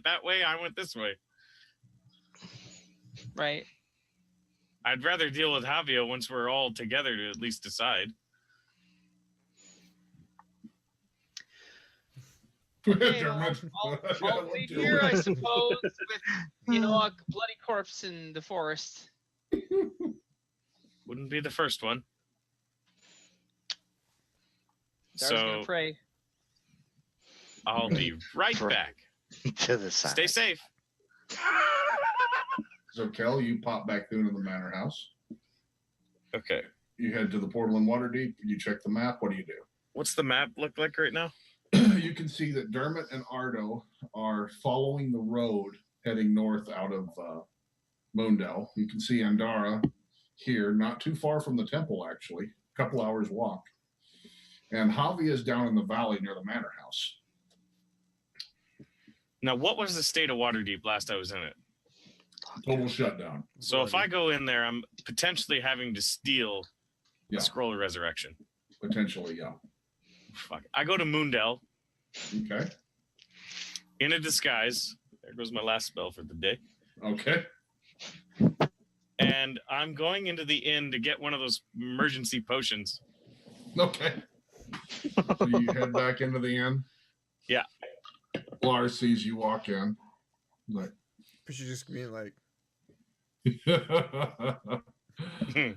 that way, I went this way. Right. I'd rather deal with Haavia once we're all together to at least decide. Okay, I'll wait here, I suppose, with, a bloody corpse in the forest. Wouldn't be the first one. Darren's gonna pray. I'll be right back. To the side. Stay safe. So, Kel, you pop back into the manor house. Okay. You head to the portal in Waterdeep. You check the map. What do you do? What's the map look like right now? You can see that Dermot and Ardo are following the road heading north out of Moondell. You can see Andara here, not too far from the temple, actually. A couple hours walk. And Haavia is down in the valley near the manor house. Now, what was the state of Waterdeep last I was in it? Total shutdown. So if I go in there, I'm potentially having to steal the Scroll of Resurrection. Potentially, yeah. Fuck. I go to Moondell. Okay. In a disguise. There goes my last spell for the day. Okay. And I'm going into the inn to get one of those emergency potions. Okay. So you head back into the inn? Yeah. Lars sees you walk in. Like, but she's just being like, I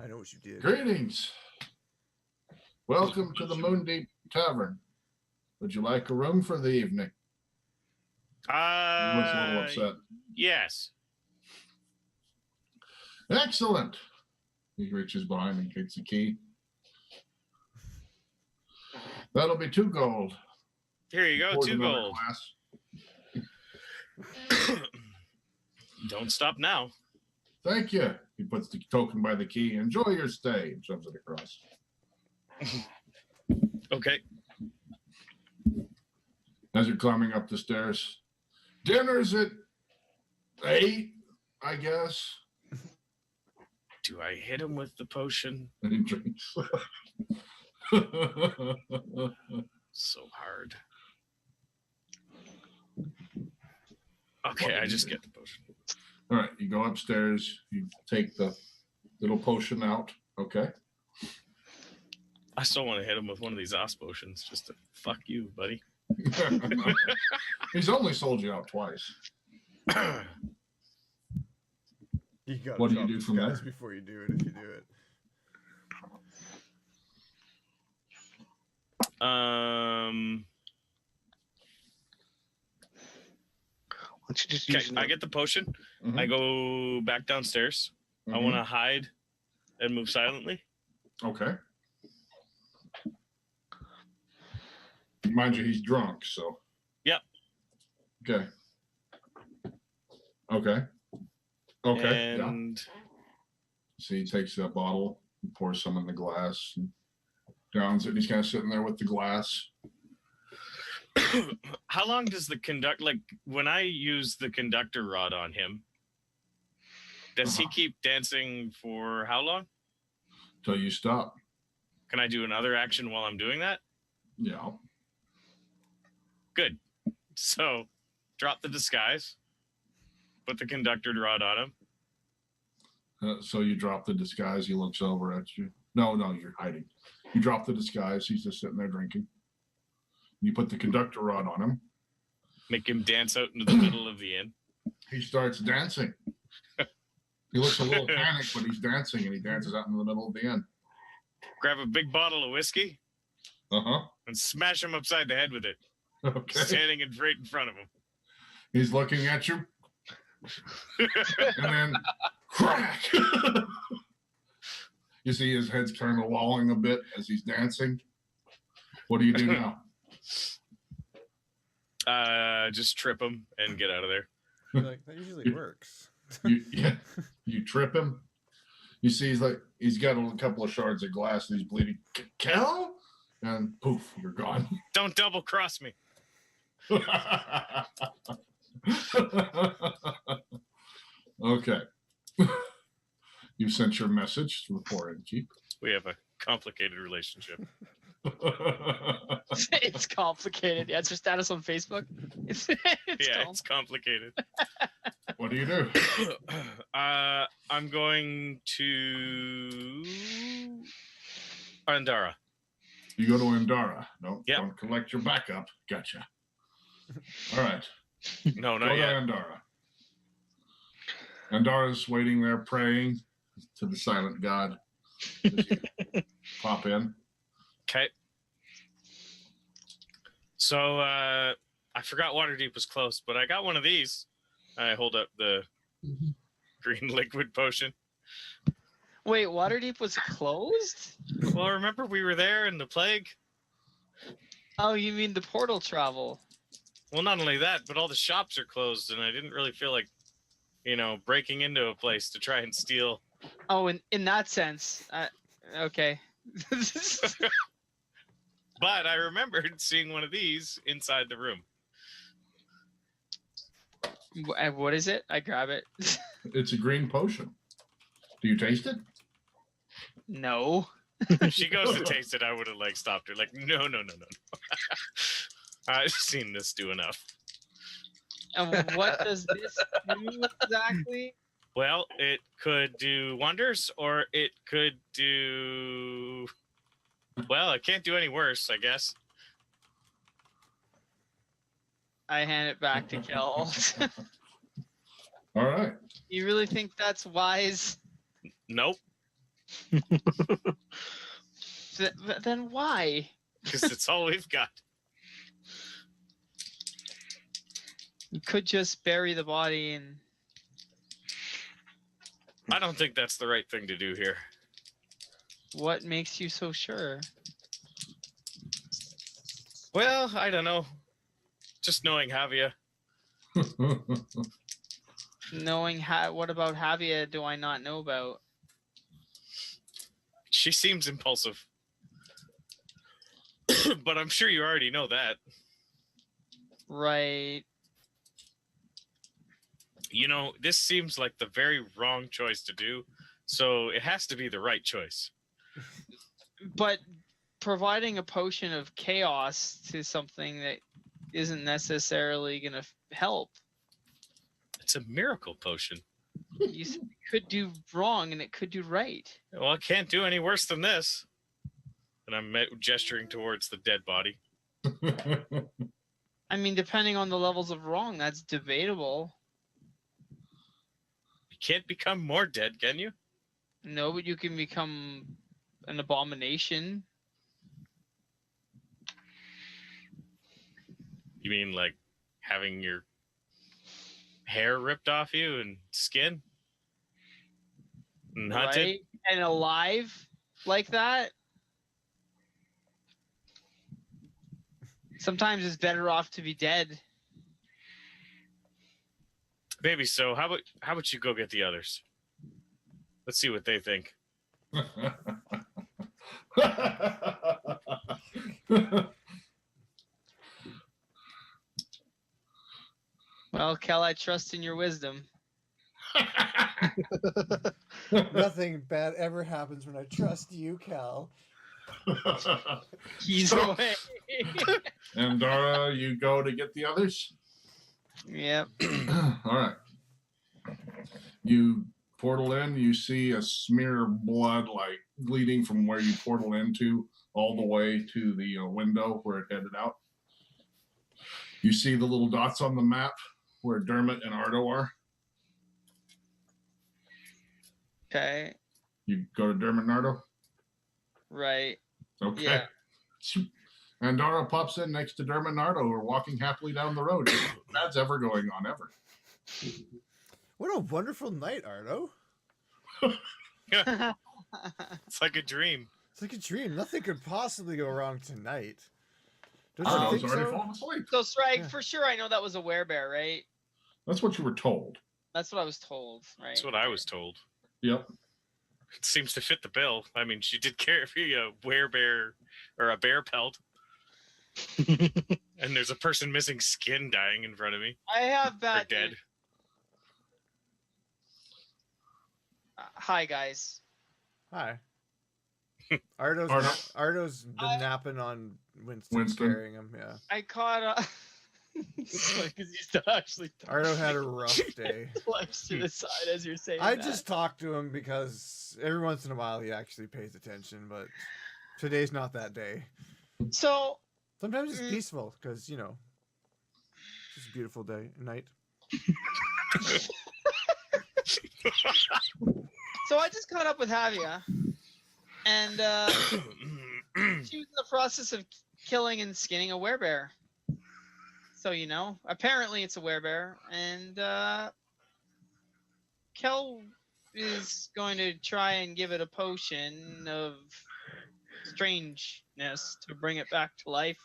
know what you did. Greetings. Welcome to the Moondeep Tavern. Would you like a room for the evening? He looks a little upset. Yes. Excellent. He reaches behind and takes the key. That'll be 2 gold. Here you go, Pour 2 another gold. glass. Don't stop now. Thank you. He puts the token by the key. Enjoy your stay. And shoves it across. Okay. As you're climbing up the stairs, dinner's at 8, I guess. Do I hit him with the potion? And he drinks. So hard. Okay, I just get the potion. All right, you go upstairs. You take the little potion out. Okay. I still want to hit him with one of these Os potions just to fuck you, buddy. He's only sold you out twice. What do you do from there? Before you do it, if you do it. Don't you just okay, I get the potion. Mm-hmm. I go back downstairs. Mm-hmm. I want to hide and move silently. Okay. Mind you, he's drunk, so. Yep. Okay. Okay. Okay. And so he takes that bottle and pours some in the glass and downs it. And he's kind of sitting there with the glass. How long does the when I use the conductor rod on him, does he keep dancing for how long? Till you stop. Can I do another action while I'm doing that? Yeah. Good. So, drop the disguise. Put the conductor rod on him. So you drop the disguise. He looks over at you. No, you're hiding. You drop the disguise. He's just sitting there drinking. You put the conductor rod on him. Make him dance out into the middle of the inn. He starts dancing. He looks a little panicked, but he's dancing, and he dances out in the middle of the inn. Grab a big bottle of whiskey. Uh-huh. And smash him upside the head with it. Okay. Standing right in front of him. He's looking at you. And then crack. You see his head's kind of lolling a bit as he's dancing. What do you do now? Just trip him and get out of there. Like, that usually works. You trip him. You see he's got a couple of shards of glass and he's bleeding. Cal? And poof, you're gone. Don't double cross me. Okay. You sent your message to the poor innkeep. We have a complicated relationship. It's complicated. Yeah, it's your status on Facebook. It's Yeah, calm. it's complicated. What do you do? I'm going to Andara. You go to Andara. No, Yep. don't collect your backup. Gotcha. All right. No, Go not to yet. Andara. Andara's waiting there praying to the silent god as you pop in. Okay. So I forgot Waterdeep was close, but I got one of these. I hold up the green liquid potion. Wait, Waterdeep was closed? Well, remember we were there in the plague? Oh, you mean the portal travel? Well, not only that, but all the shops are closed, and I didn't really feel like, breaking into a place to try and steal. Oh, in that sense. Okay. But I remembered seeing one of these inside the room. What is it? I grab it. It's a green potion. Do you taste it? No. If she goes to taste it, I would have stopped her. No. I've seen this do enough. And what does this do exactly? Well, it could do wonders, or it could do... Well, it can't do any worse, I guess. I hand it back to Kel. All right. You really think that's wise? Nope, Then why? because it's all we've got. You could just bury the body and... I don't think that's the right thing to do here. What makes you so sure? Well, I don't know. Just knowing Haavia. Knowing what about Haavia do I not know about? She seems impulsive. But I'm sure you already know that. Right. This seems like the very wrong choice to do, so it has to be the right choice. But providing a potion of chaos to something that isn't necessarily going to help. It's a miracle potion. You said it could do wrong and it could do right. Well, it can't do any worse than this. And I'm gesturing towards the dead body. I mean, depending on the levels of wrong, that's debatable. You can't become more dead, can you? No, but you can become an abomination. You mean like having your hair ripped off you and skin? And hunted? Right? And alive like that? Sometimes it's better off to be dead. Maybe so. How about you go get the others? Let's see what they think. Well, Kel, I trust in your wisdom. Nothing bad ever happens when I trust you, Cal. He's So- away. And Dara, you go to get the others? Yep. All right. You portal in, you see a smear of blood bleeding from where you portal into all the way to the window where it headed out. You see the little dots on the map where Dermot and Ardo are. Okay. You go to Dermot and Ardo? Right. Okay. Yeah. And Dara pops in next to Dermot and Ardo, who are walking happily down the road. That's ever going on ever. What a wonderful night, Ardo. It's like a dream. It's like a dream. Nothing could possibly go wrong tonight. Don't you Ardo's think already so? fallen asleep. So, Sragg, Yeah. for sure I know that was a werebear, right? That's what you were told. That's what I was told, right? That's what I was told. Yep. It seems to fit the bill. I mean, she did carry a werebear or a bear pelt. And there's a person missing skin dying in front of me. I have Or bad dead. news. Hi, guys. Hi. Ardo's been napping on Winston, Winston. carrying him. Yeah. I caught Because he's not actually Ardo had a rough day. flips to the side as you're saying I that. just talk to him because every once in a while he actually pays attention, but today's not that day. So Sometimes it's peaceful because, you know, it's just a beautiful day, night. So I just caught up with Haavia, and she was in the process of killing and skinning a werebear. So, you know, apparently it's a werebear, and Kel is going to try and give it a potion of strangeness to bring it back to life.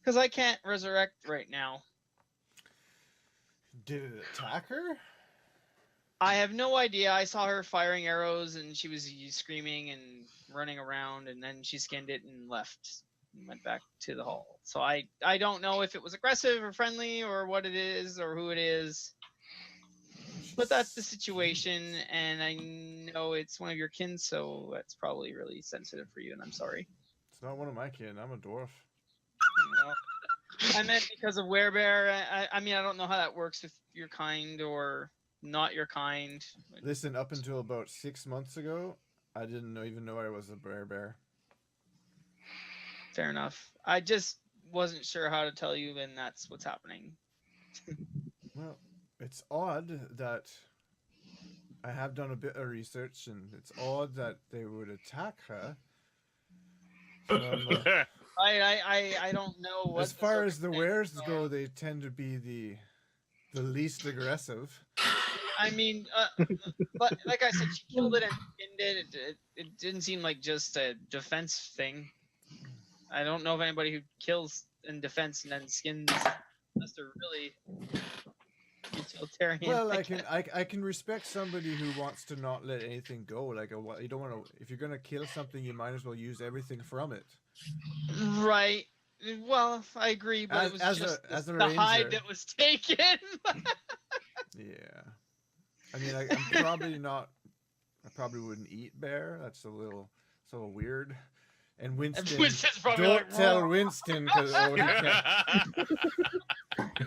Because I can't resurrect right now. Did it attack her? I have no idea. I saw her firing arrows and she was screaming and running around, and then she skinned it and left and went back to the hall. So I don't know if it was aggressive or friendly or what it is or who it is. But that's the situation, and I know it's one of your kin, so that's probably really sensitive for you, and I'm sorry. It's not one of my kin. I'm a dwarf. No. I meant because of werebear. I mean, I don't know how that works with your kind or not your kind. Listen, up until about 6 months ago, I didn't even know I was a bear. Fair enough. I just wasn't sure how to tell you, and that's what's happening. Well, it's odd that I have done a bit of research, and it's odd that they would attack her. So I don't know what. as far as the wares go, they tend to be the least aggressive. I mean, but like I said, she killed it and skinned it. It didn't seem like just a defense thing. I don't know of anybody who kills in defense and then skins unless they're really utilitarian. Well, I can respect somebody who wants to not let anything go. Like you don't want to. If you're gonna kill something, you might as well use everything from it. Right. Well, I agree, but it was just the hide that was taken. Yeah. I mean, I'm probably not. I probably wouldn't eat bear. That's a little weird. And Winston, don't tell Winston because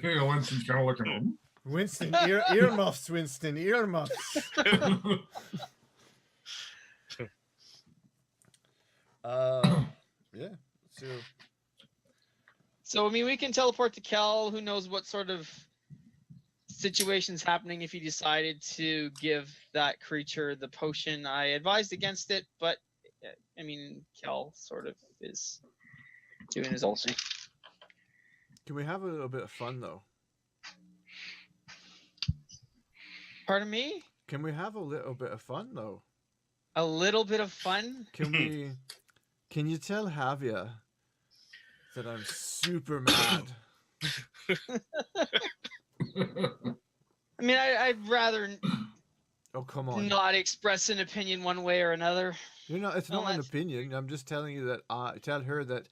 You know, Winston's kind of looking. Winston, earmuffs, Winston, earmuffs. Yeah. So I mean, we can teleport to Kel. Who knows what sort of situation's happening if you decided to give that creature the potion. I advised against it, but I mean, Kel sort of is doing his own thing. Can we have a little bit of fun though? Pardon me? Can we have a little bit of fun though? A little bit of fun? Can you tell Haavia that I'm super mad? I mean, I'd rather Oh, come on. not express an opinion one way or another. It's not an opinion. I'm just telling you that tell her that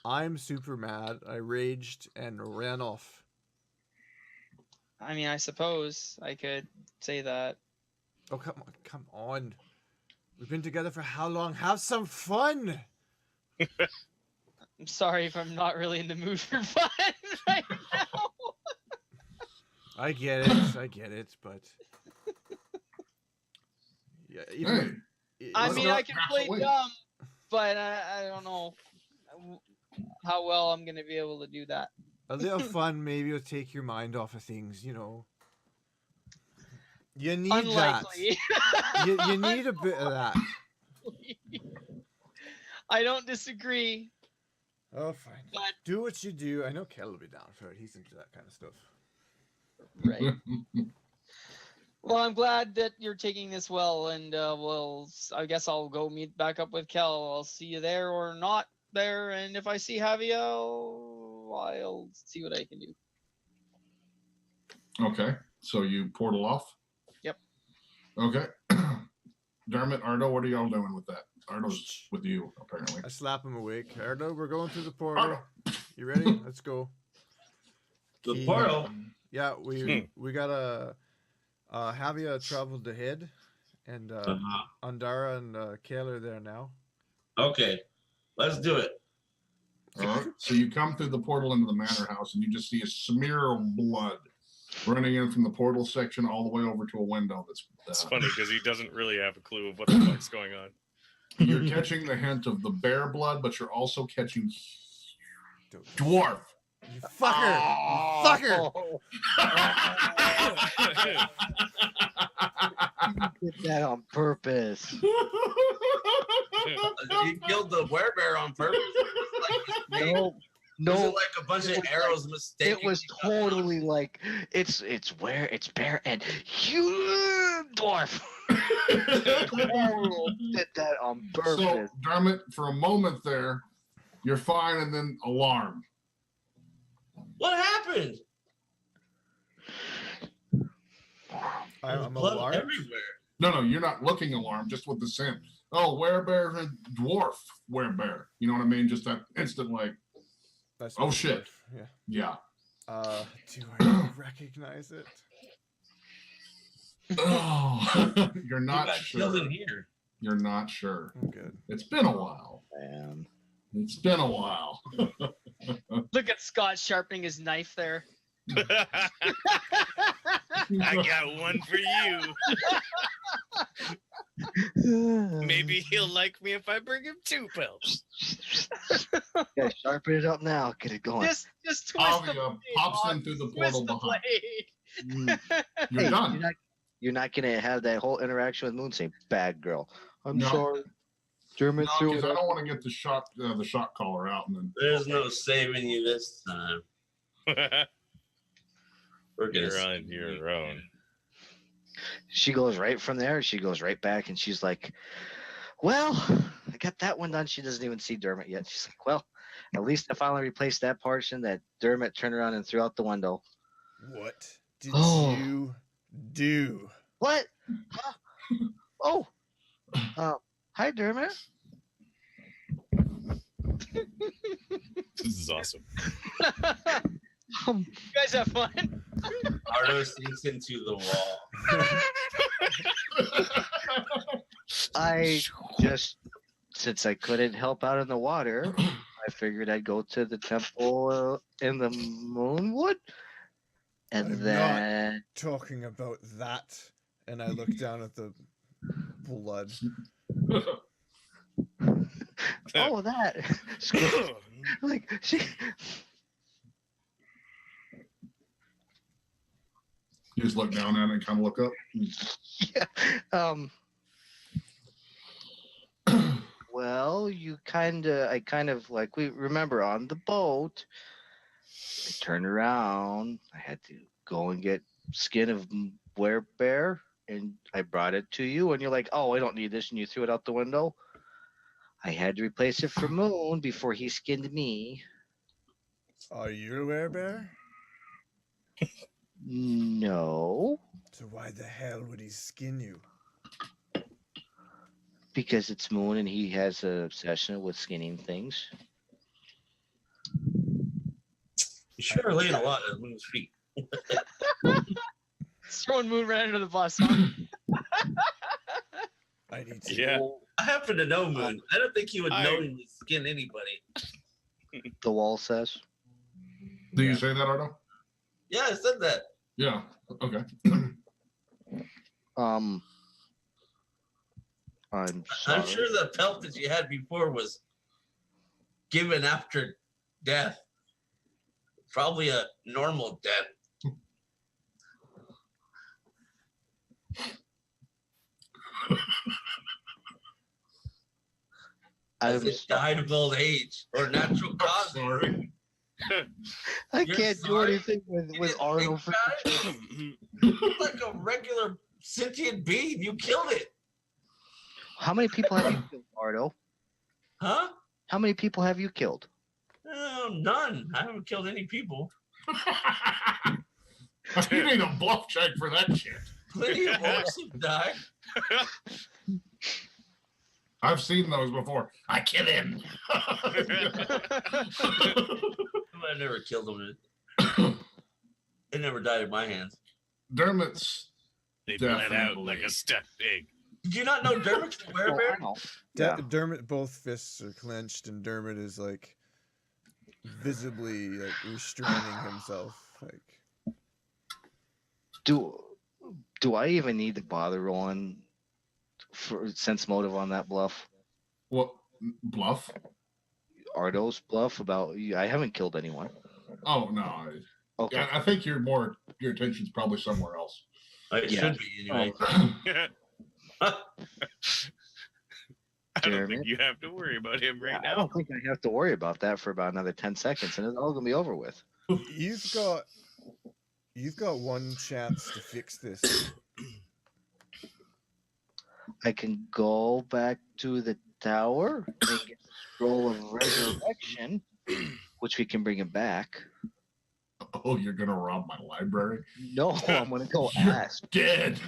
I'm super mad. I raged and ran off. I mean, I suppose I could say that. Oh, come on. We've been together for how long? Have some fun. I'm sorry if I'm not really in the mood for fun right now. I get it, but yeah, I mean, I can play dumb, but I don't know how well I'm gonna be able to do that. A little fun maybe will take your mind off of things, you know. You need Unlikely. that. You need a bit of that. I don't disagree. Oh, fine. But, do what you do. I know Kel will be down for it. He's into that kind of stuff. right. Well, I'm glad that you're taking this well, and I guess I'll go meet back up with Kel. I'll see you there or not there, and if I see Haavia, I'll see what I can do. Okay, so you portal off? Yep. Okay. Dermot, Ardo, what are y'all doing with that? Ardo's with you, apparently. I slap him awake. Ardo, we're going through the portal. Ardo. You ready? Let's go. The portal? Yeah, we got a Haavia traveled ahead, and Andara and Kale are there now. Okay, let's do it. All right. So you come through the portal into the manor house, and you just see a smear of blood running in from the portal section all the way over to a window. It's funny because he doesn't really have a clue of what the fuck's going on. You're catching the hint of the bear blood, but you're also catching dwarf. You fucker! Oh. You did that on purpose. He killed the werebear on purpose. Like, No, was no. it like a bunch it of was arrows mistaken? It was totally like it's bear and huge dwarf. Total did that on purpose. So, Dermot, for a moment there, you're fine, and then alarm. What happened? There's I'm blood alarmed. everywhere. No, you're not looking alarmed, just with the scent. Oh, werebear and dwarf werebear. You know what I mean? Just that instant, like, That's oh, what shit. Yeah. yeah. Do I recognize it? Oh, you're You not got killed sure. in here. You're not sure. I'm good. It's been a while. Man. It's been a while. Look at Scott sharpening his knife there. I got one for you. Maybe he'll like me if I bring him 2 pelts. Yeah, sharpen it up now. Get it going. Just twist the Haavia blade, pops Bob. in through the Twist portal the behind. blade. You're Hey, done. You're not gonna have that whole interaction with Moon saying, "Bad girl." I'm No. sorry. Dermot threw Because it. I don't want to get the shot collar out and then. There's no saving you this time. We're gonna You're on your own. She goes right from there. She goes right back, and she's like, "Well, I got that one done." She doesn't even see Dermot yet. She's like, "Well, at least I finally replaced that portion that Dermot turned around and threw out the window." What did Oh. you do? What? Huh? Oh, hi, Dermot. This is awesome. You guys have fun. Ardo sinks into the wall. I just, since I couldn't help out in the water, I figured I'd go to the temple in the Moonwood, and I'm then Talking about that, and I look down at the blood. oh, that like she. You just look down at it and kind of look up. Yeah. Well, I kind of like, we remember on the boat, I turned around, I had to go and get skin of werebear, and I brought it to you, and you're like, "Oh, I don't need this," and you threw it out the window. I had to replace it for Moon before he skinned me. Are you a werebear? No, So why the hell would he skin you? because it's Moon and he has an obsession with skinning things. You sure are laying a lot at Moon's feet. Throwing Moon right under the bus. Huh? I need to. Yeah. I happen to know Moon. I don't think he would I- knowingly skin anybody. The wall says. Do you say that, Ardo? Yeah, I said that. Yeah. Okay. I'm sorry. I'm sure the pelt that you had before was given after death. Probably a normal death. I'm As it died of old age or natural causes. Sorry. I You're can't do sorry? anything with didn't Ardo think for about it? Like a regular sentient being. You killed it. How many people have you killed, Ardo? Huh? How many people have you killed? None. I haven't killed any people. You need a bluff check for that shit. Plenty of orcs have died. I've seen those before. I kill him. I never killed them. It never died in my hands. Dermot's They bled out Definitely. like a stuffed pig. Did you not know Dermot's a Oh, I werebear? know. Dermot, both fists are clenched, and Dermot is like visibly like restraining himself. Like, Do I even need to bother rolling for sense motive on that bluff? What bluff? Ardo's bluff about I haven't killed anyone. Oh no. Okay. I think your attention's probably somewhere else. It Yeah. should be anyway. I don't Jeremy? think you have to worry about him right I now. don't think I have to worry about that for about another 10 seconds, and it's all gonna be over with. you've got one chance to fix this. I can go back to the tower and get the scroll of resurrection, which we can bring him back. Oh, you're gonna rob my library? No, I'm gonna go You're ask. dead.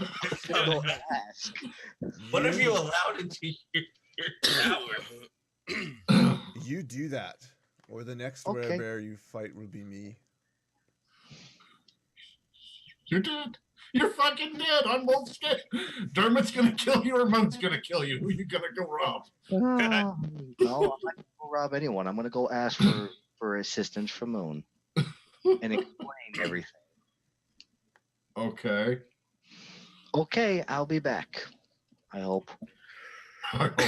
I'm gonna go ask. What if you allowed it to your tower? You do that, or the next Okay. werebear you fight will be me. You're dead. You're fucking dead. I'm both scared. Dermot's gonna kill you or Moon's gonna kill you. Who you gonna go rob? No, I'm not gonna go rob anyone. I'm gonna go ask for assistance from Moon and explain everything. Okay. Okay, I'll be back. I hope. I hope.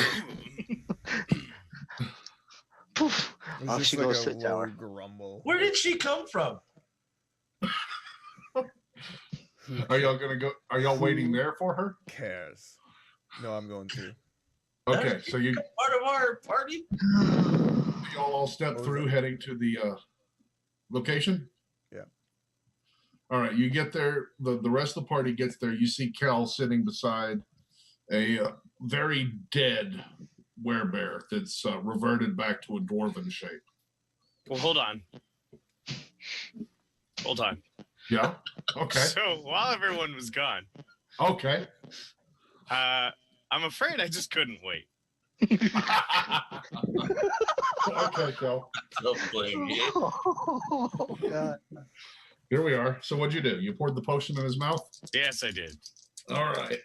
Poof. It's Off just she like goes a to the tower. low grumble. Where did she come from? Are y'all gonna go? Are y'all waiting there for her? Cares? No, I'm going to. Okay, so you Part of our party? y'all all step What was through, that? heading to the location. Yeah. All right, you get there. The rest of the party gets there. You see Kel sitting beside a very dead werebear that's reverted back to a dwarven shape. Well, hold on. Hold on. Yeah. Okay. So while everyone was gone, Okay. I'm afraid I just couldn't wait. Okay, Kel. Don't blame you. Oh, God. Here we are. So what'd you do? You poured the potion in his mouth? Yes, I did. All right.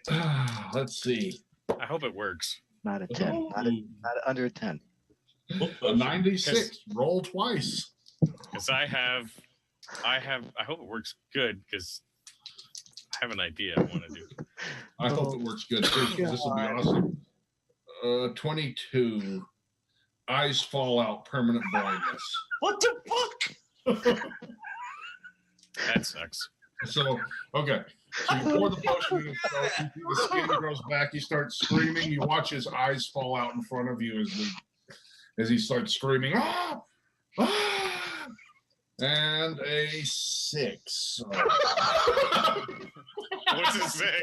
Let's see. I hope it works. Not a 10. Not under a 10. A 96. Roll twice. Because I hope it works good because I have an idea I want to do. I hope it works good too, because this will be awesome. 22. Eyes fall out, permanent blindness. What the fuck? That sucks. So, okay. So you pour the potion in his throat, the skin grows back, he starts screaming, you watch his eyes fall out in front of you as he starts screaming, ah! Ah! And a 6. What's it say?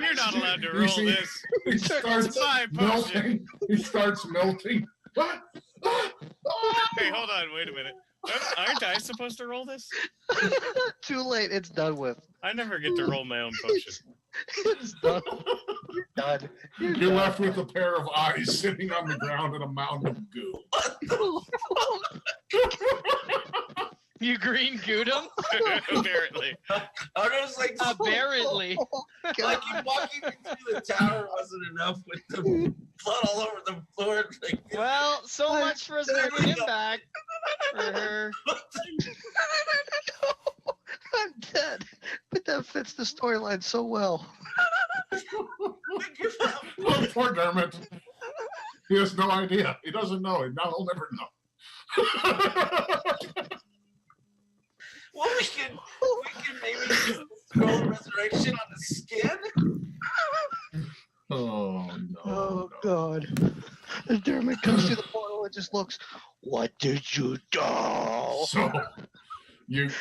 You're not allowed to You roll see- this. He starts It's my potion. melting. He starts melting. Ah! Ah! Ah! Hey, hold on. Wait a minute. Aren't I supposed to roll this? Too late. It's done with. I never get to roll my own potion. It's done. You're done. You're done. left with a pair of eyes sitting on the ground in a mound of goo. You green gooed him? Apparently. Ardo's like, Apparently. like you walking through the tower wasn't enough with the blood all over the floor. Like, Well, so much for us bringing him back. For her. I'm dead. But that fits the storyline so well. Oh, poor Dermot. He has no idea. He doesn't know. He'll never know. well, we can maybe use the scroll of resurrection on the skin. Oh, no. Oh, no. God. And Dermot comes through the portal and just looks, what did you do?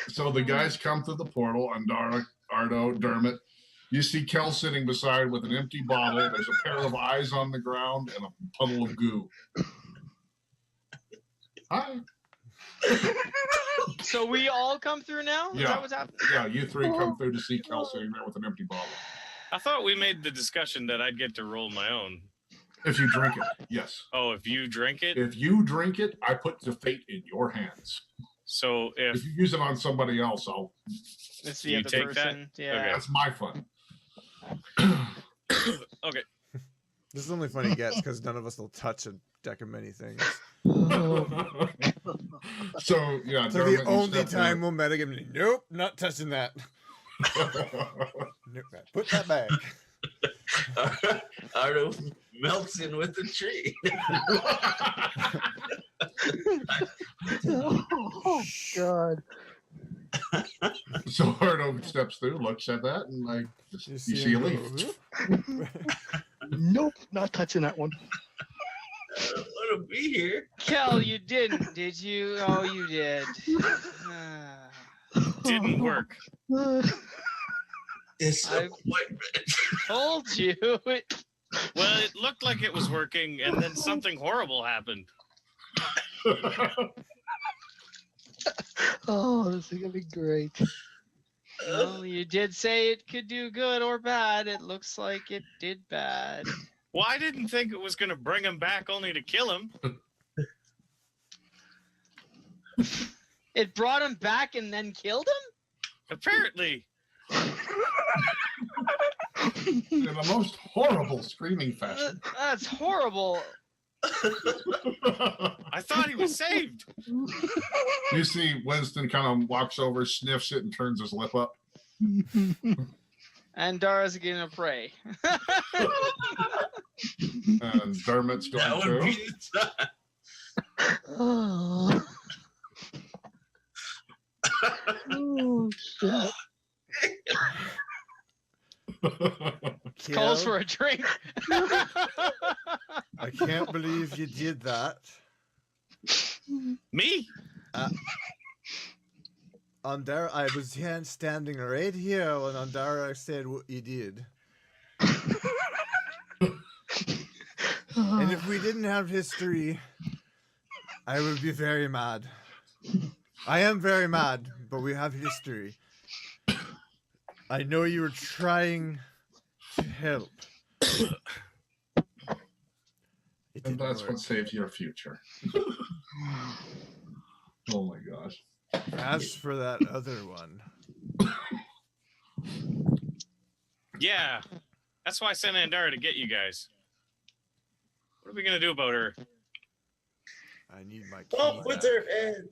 So the guys come through the portal, Andara, Ardo, Dermot. You see Kel sitting beside with an empty bottle. There's a pair of eyes on the ground and a puddle of goo. Hi. So we all come through now? Is Yeah. that what's happening? Yeah, you three come through to see Kel sitting there with an empty bottle. I thought we made the discussion that I'd get to roll my own. If you drink it, yes. Oh, if you drink it? If you drink it, I put the fate in your hands. So If you use it on somebody else, It's You the other take that? person. Yeah. Okay. that's my fun. Okay. This is only fun he gets because none of us will touch a deck of many things. So yeah, So Dermot, the you only step time we'll metagame. Nope, not touching that. Nope, put that back. Ardo melts in with the tree. Oh God. So Ardo steps through, looks at that, and like, you see a him leaf. go, Nope, not touching that one. I don't want to be here. Kel, you didn't, did you? Oh, you did. Didn't work. Disappointment. Told you. Well, it looked like it was working, and then something horrible happened. Oh, this is gonna be great. Well, you did say it could do good or bad. It looks like it did bad. Well, I didn't think it was going to bring him back only to kill him. It brought him back and then killed him? Apparently. In the most horrible screaming fashion. That's horrible. I thought he was saved. You see Winston kind of walks over, sniffs it, and turns his lip up. And Dara's gonna pray. And Dermot's That going would be through. the time. Oh. Oh shit. Calls Kel, for a drink. I can't believe you did that. Me? Andara, I was standing right here when Andara said what you did. And if we didn't have history, I would be very mad. I am very mad, but we have history. I know you were trying to help. It And didn't that's work. what saves your future. Oh my gosh. As for that other one, Yeah. That's why I sent Andara to get you guys. What are we going to do about her? I need my key Off with back. her head.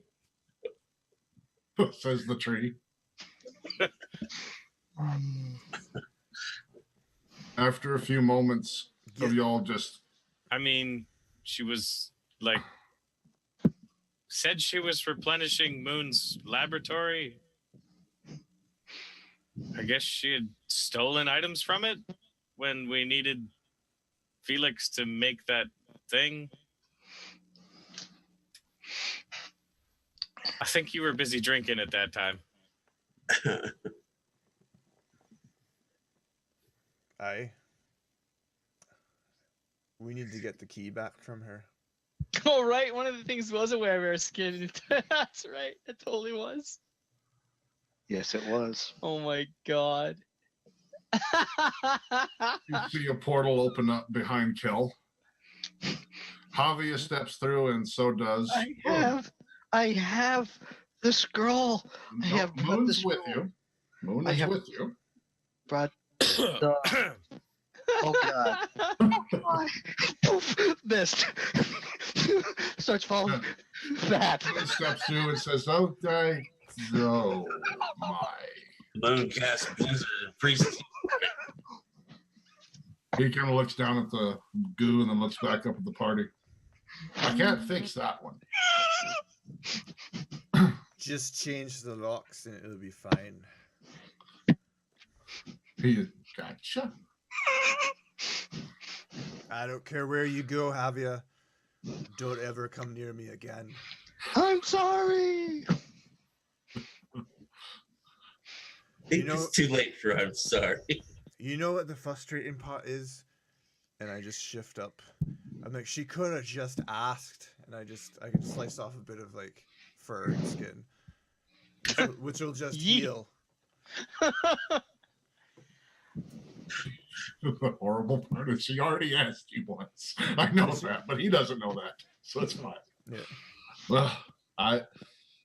Says the tree. After a few moments of y'all just I mean, she was like, said she was replenishing Moon's laboratory. I guess she had stolen items from it when we needed Felix to make that thing. I think you were busy drinking at that time. We need to get the key back from her. Oh, right. One of the things was a werebear skin. That's right. It totally was. Yes, it was. Oh my god. you see a portal open up behind Kel. Haavia steps through, and so does. I have the scroll. I have brought the Moon's with scroll. you. Moon I is have- with you. Brought the. Oh god. Poof, missed. Starts falling. That. Moon steps through and says, "Okay, go, my." Moon cast Blizzard Priest. He kind of looks down at the goo and then looks back up at the party. I can't fix that one. Just change the locks and it'll be fine. He gotcha. I don't care where you go, Haavia. Don't ever come near me again. I'm sorry. You know- It's too late for I'm sorry. You know what the frustrating part is? And I just shift up. I'm like, she could have just asked, and I can slice off a bit of like fur and skin, which will just Yeet. heal. The horrible part is she already asked you once. I know that, but he doesn't know that, so it's fine. Yeah. Well,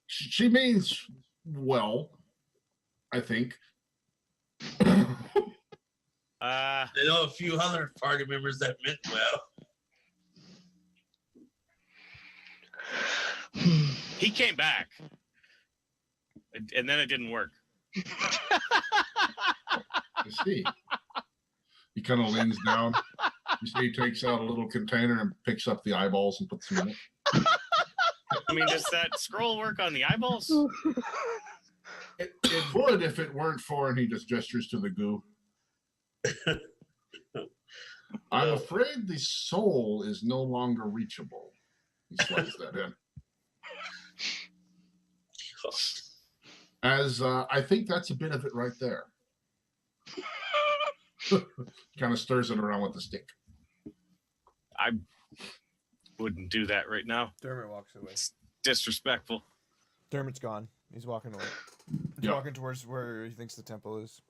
she means well, I think. I know a few other party members that meant well. He came back, and then it didn't work. I see. He kind of leans down. You see, he takes out a little container and picks up the eyeballs and puts them in it. I mean, does that scroll work on the eyeballs? It would if it weren't for, and he just gestures to the goo. I'm afraid the soul is no longer reachable. He slides that in. As I think that's a bit of it right there. Kind of stirs it around with the stick. I wouldn't do that right now. Dermot walks away. It's disrespectful. Dermot's gone. He's walking away. He's walking towards where he thinks the temple is.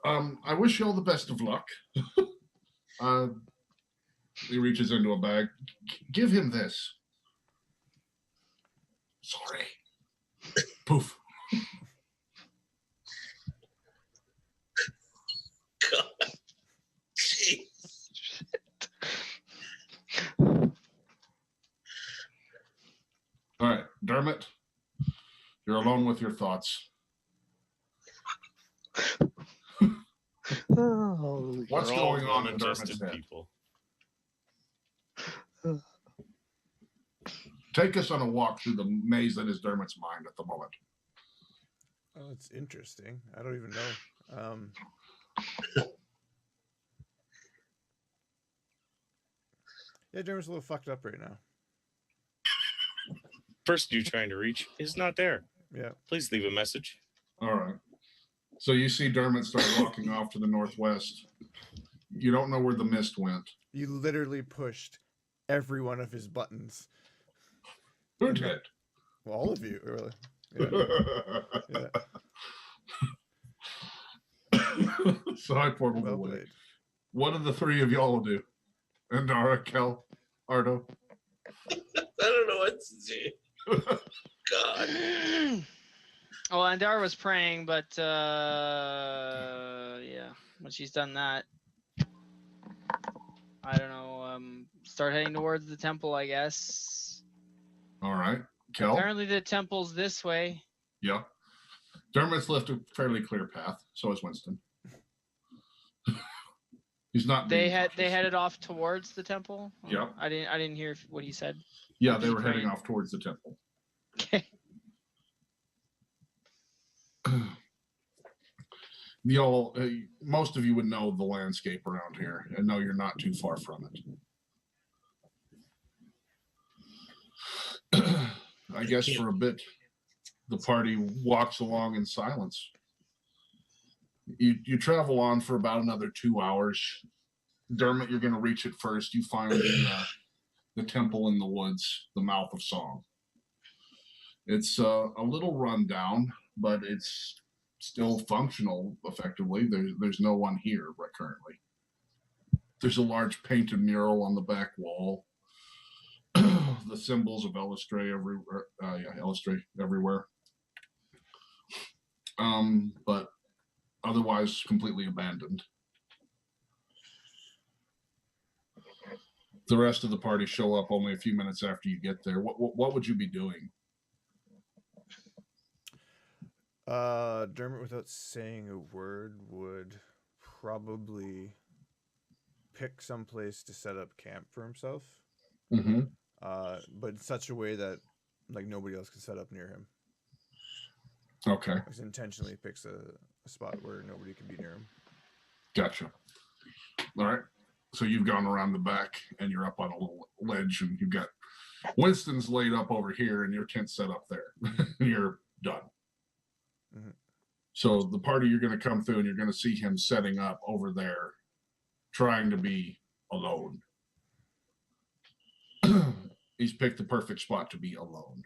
I wish you all the best of luck. He reaches into a bag. Give him this. Sorry. Poof. God. Jeez. All right, Dermot, you're alone with your thoughts. Oh, What's We're all going on in Dermot's well-adjusted head? people. Take us on a walk through the maze that is Dermot's mind at the moment. Oh, it's interesting. I don't even know. Yeah, Dermot's a little fucked up right now. Person you're trying to reach is not there. Yeah. Please leave a message. All right. So you see Dermot start walking off to the northwest. You don't know where the mist went. You literally pushed every one of his buttons. Who did? Well, all of you, really. Yeah. Yeah. So I poured Well away. played. What do the three of y'all do? Andara, Kel, Ardo. I don't know what to do. God. Well, Andara was praying, but yeah, when she's done that, I don't know. Start heading towards the temple, I guess. All right. Kel? Apparently, the temple's this way. Yeah. Dermot's left a fairly clear path. So is Winston. He's not. They being cautious. headed off towards the temple. Yeah. I didn't hear what he said. Yeah, they He's were heading praying. off towards the temple. Okay. Y'all, most of you would know the landscape around here and know you're not too far from it. I guess for a bit, the party walks along in silence. You travel on for about another 2 hours. Dermot, you're going to reach it first. You find the temple in the woods, the Mouth of Song. It's a little rundown, but it's still functional effectively. There's no one here right currently. There's a large painted mural on the back wall. The symbols of Elistray everywhere. But otherwise completely abandoned. The rest of the party show up only a few minutes after you get there. What would you be doing? Dermot, without saying a word, would probably pick some place to set up camp for himself. Mm-hmm. But in such a way that like nobody else can set up near him. Okay. He intentionally picks a spot where nobody can be near him. Gotcha. All right. So you've gone around the back and you're up on a little ledge and you've got Winston's laid up over here and your tent set up there. You're done. Mm-hmm. So the party you're going to come through and you're going to see him setting up over there, trying to be alone. He's picked the perfect spot to be alone.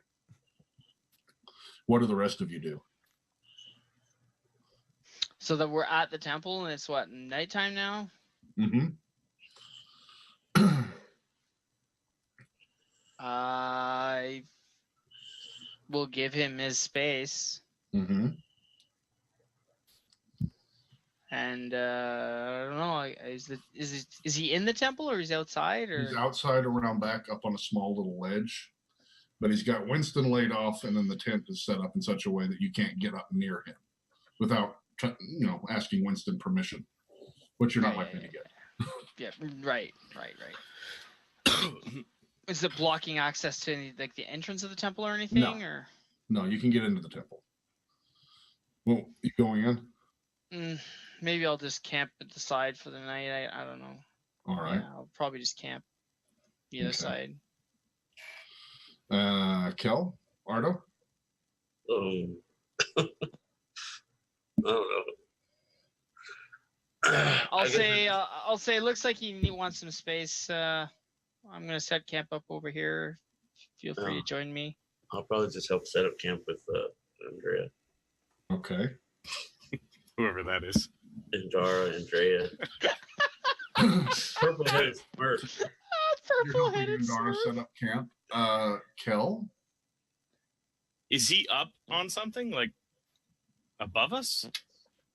What do the rest of you do? So that we're at the temple and it's what, nighttime now? Mm-hmm. I will give him his space. Mm-hmm. And I don't know. Is he in the temple or is he outside? Or He's outside around back up on a small little ledge, but he's got Winston laid off, and then the tent is set up in such a way that you can't get up near him without, asking Winston permission, which you're not likely to get. Yeah, right. Is it blocking access to any, like the entrance of the temple or anything? No. Or No, you can get into the temple. Well, you going in? Maybe I'll just camp at the side for the night. I don't know. All right. Yeah, I'll probably just camp the other side. Kel, Ardo. I don't know. I'll say it looks like he wants some space. I'm gonna set camp up over here. Feel free to join me. I'll probably just help set up camp with Andrea. Okay. Whoever that is. Andrea. Purple-headed Smurf. Purple-headed Andara set up camp. Kel. Is he up on something like above us?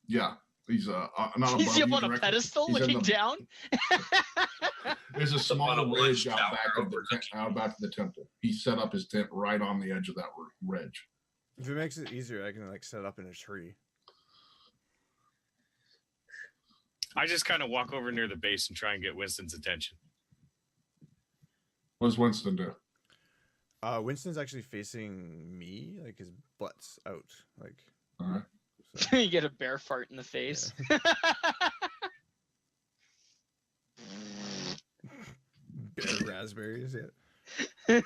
Yeah, he's not above. Is he up you on a directly. pedestal He's in looking the- down? There's a on small a ridge ledge out tower back of the temple. He set up his tent right on the edge of that ridge. If it makes it easier, I can like set up in a tree. I just kind of walk over near the base and try and get Winston's attention. What does Winston do? Winston's actually facing me, like his butt's out, like. All right. So, You get a bear fart in the face. Bear raspberries, yeah.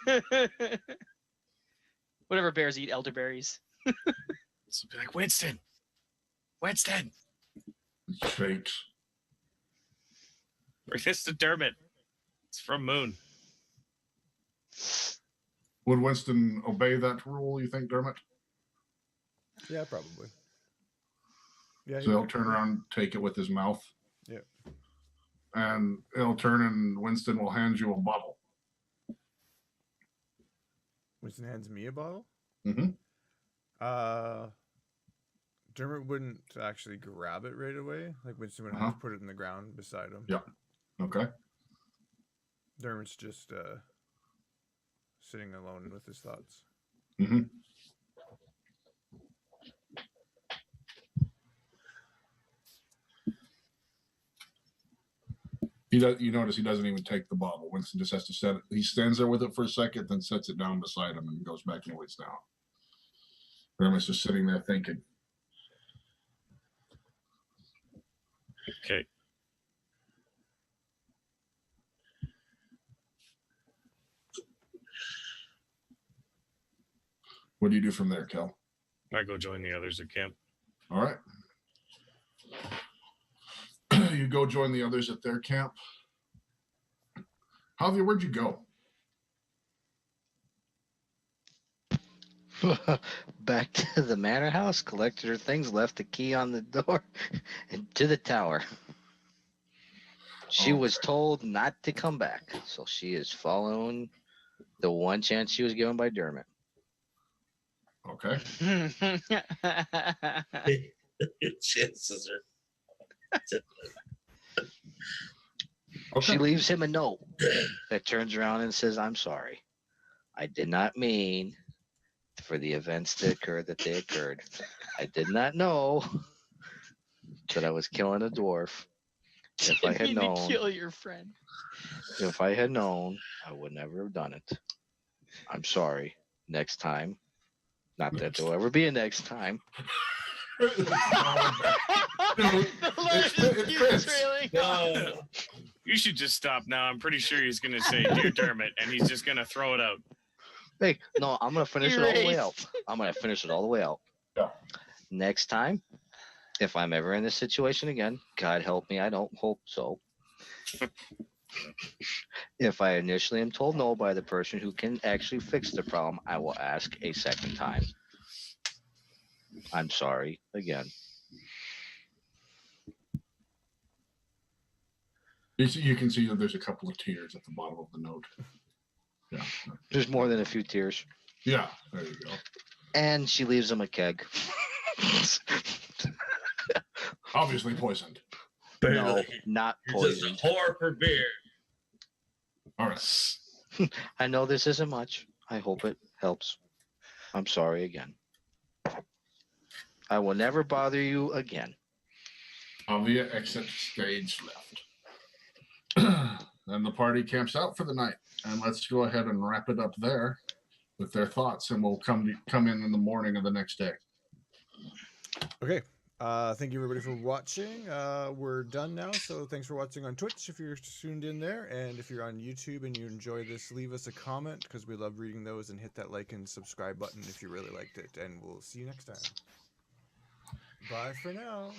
Whatever bears eat elderberries. So be like, Winston. It's fate. Bring this to Dermot. It's from Moon. Would Winston obey that rule, you think, Dermot? Yeah, probably. Yeah. So he'll turn around, take it with his mouth. Yeah. And he'll turn and Winston will hand you a bottle. Winston hands me a bottle. Mm-hmm. Dermot wouldn't actually grab it right away. Like Winston would have to put it in the ground beside him. Yep. Okay. Dermot's just sitting alone with his thoughts. Mm-hmm. You notice he doesn't even take the bottle. Winston just has to set it. He stands there with it for a second, then sets it down beside him and goes back and waits down. Dermot's just sitting there thinking. Okay. What do you do from there, Kel? I go join the others at camp. All right. You go join the others at their camp. Haavia, where'd you go? Back to the manor house, collected her things, left the key on the door, and to the tower. She was told not to come back, so she is following the one chance she was given by Dermot. Okay. Chances are. She leaves him a note that turns around and says, "I'm sorry. I did not mean for the events to occur that they occurred. I did not know that I was killing a dwarf. If I had known, to kill your friend. If I had known, I would never have done it. I'm sorry. Next time. Not that there'll ever be a next time." You should just stop now. I'm pretty sure he's going to say, "Dear Dermot," and he's just going to throw it out. Hey, no, I'm going to finish it all the way out. I'm going to finish it all the way out. Yeah. Next time, if I'm ever in this situation again, God help me, I don't hope so. If I initially am told no by the person who can actually fix the problem, I will ask a second time. I'm sorry again. You can see that there's a couple of tears at the bottom of the note. Yeah. There's more than a few tears. Yeah, there you go. And she leaves him a keg. Obviously poisoned. No, Barely. not You're just poisoned. a whore for beer. All right. I know this isn't much. I hope it helps. I'm sorry again. I will never bother you again. Haavia exits stage left. And the party camps out for the night. And let's go ahead and wrap it up there with their thoughts, and we'll come in the morning of the next day. Okay. Thank you everybody for watching. We're done now, so thanks for watching on Twitch if you're tuned in there, and if you're on YouTube and you enjoy this, leave us a comment because we love reading those, and hit that like and subscribe button if you really liked it, and we'll see you next time. Bye for now.